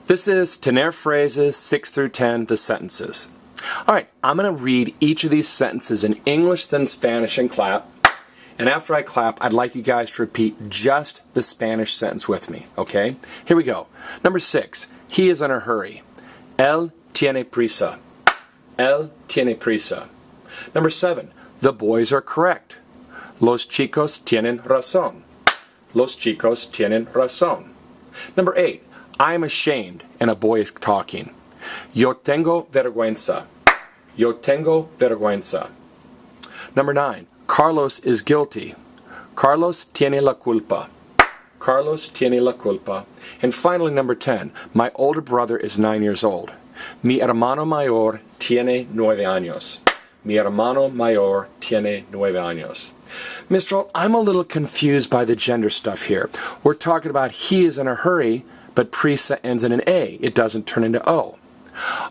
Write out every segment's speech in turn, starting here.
This is TENER phrases 6 through 10, the sentences. All right, I'm going to read each of these sentences in English, then Spanish, and clap. And after I clap, I'd like you guys to repeat just the Spanish sentence with me, okay? Here we go. Number 6, he is in a hurry. Él tiene prisa. Él tiene prisa. Number 7, the boys are correct. Los chicos tienen razón. Los chicos tienen razón. Number 8, I'm ashamed, and a boy is talking. Yo tengo vergüenza. Yo tengo vergüenza. Number 9, Carlos is guilty. Carlos tiene la culpa. Carlos tiene la culpa. And finally, number 10, my older brother is 9 years old. Mi hermano mayor tiene 9 años. Mi hermano mayor tiene 9 años. Mr. Alt, I'm a little confused by the gender stuff here. We're talking about he is in a hurry, but prisa ends in an A. It doesn't turn into O.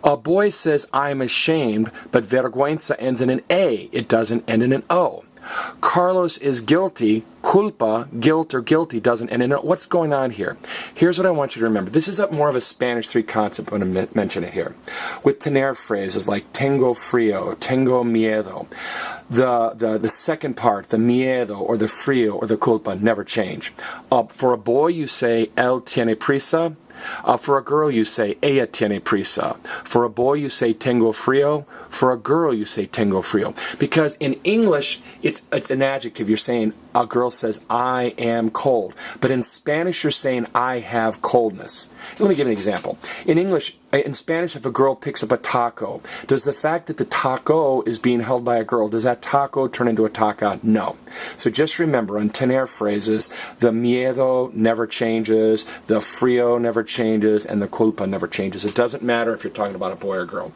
A boy says, I'm ashamed, but vergüenza ends in an A. It doesn't end in an O. Carlos is guilty. Culpa, guilt or guilty, doesn't end in an O. What's going on here? Here's what I want you to remember. This is more of a Spanish 3 concept when I mention it here. With tener phrases like tengo frío, tengo miedo, the second part, the miedo or the frío or the culpa, never change. For a boy, you say, él tiene prisa. For a girl, you say, ella tiene prisa. For a boy, you say, tengo frío. For a girl, you say, tengo frío. Because in English, it's an adjective. You're saying, a girl says, I am cold. But in Spanish, you're saying, I have coldness. Let me give an example. In Spanish, if a girl picks up a taco, does the fact that the taco is being held by a girl, does that taco turn into a taca? No. So just remember, on tener phrases, the miedo never changes, the frío never changes, and the culpa never changes. It doesn't matter if you're talking about a boy or girl.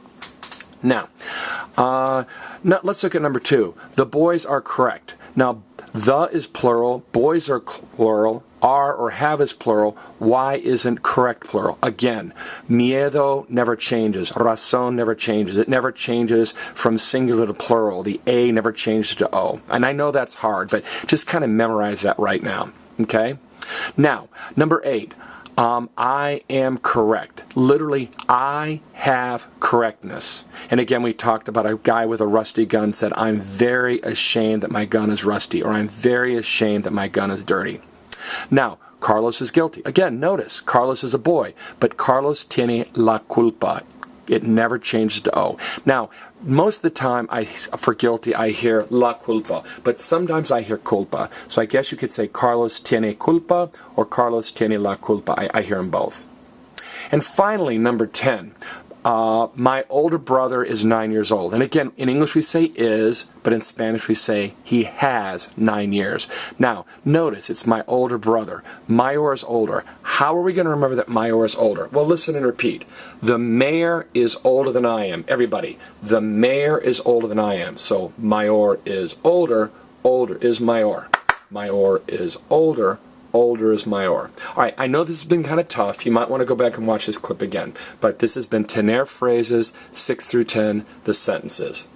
Now, let's look at number 2. The boys are correct. Now, the is plural, boys are plural, are or have is plural, why isn't correct plural? Again, miedo never changes, razón never changes. It never changes from singular to plural. The A never changes to O. And I know that's hard, but just kind of memorize that right now, okay? Now, number 8. I am correct. Literally, I have correctness. And again, we talked about a guy with a rusty gun said, I'm very ashamed that my gun is rusty, or I'm very ashamed that my gun is dirty. Now, Carlos is guilty. Again, notice, Carlos is a boy, but Carlos tiene la culpa. It never changes to O. Now, most of the time, for guilty, I hear la culpa, but sometimes I hear culpa. So I guess you could say Carlos tiene culpa or Carlos tiene la culpa. I hear them both. And finally, number 10, my older brother is 9 years old. And again, in English we say is, but in Spanish we say he has 9 years. Now, notice it's my older brother. Mayor is older. How are we going to remember that Mayor is older? Well, listen and repeat. The mayor is older than I am. Everybody, the mayor is older than I am. So, Mayor is older, older is Mayor. Mayor is older, older is Mayor. All right, I know this has been kind of tough. You might want to go back and watch this clip again. But this has been TENER phrases 6 through 10, the sentences.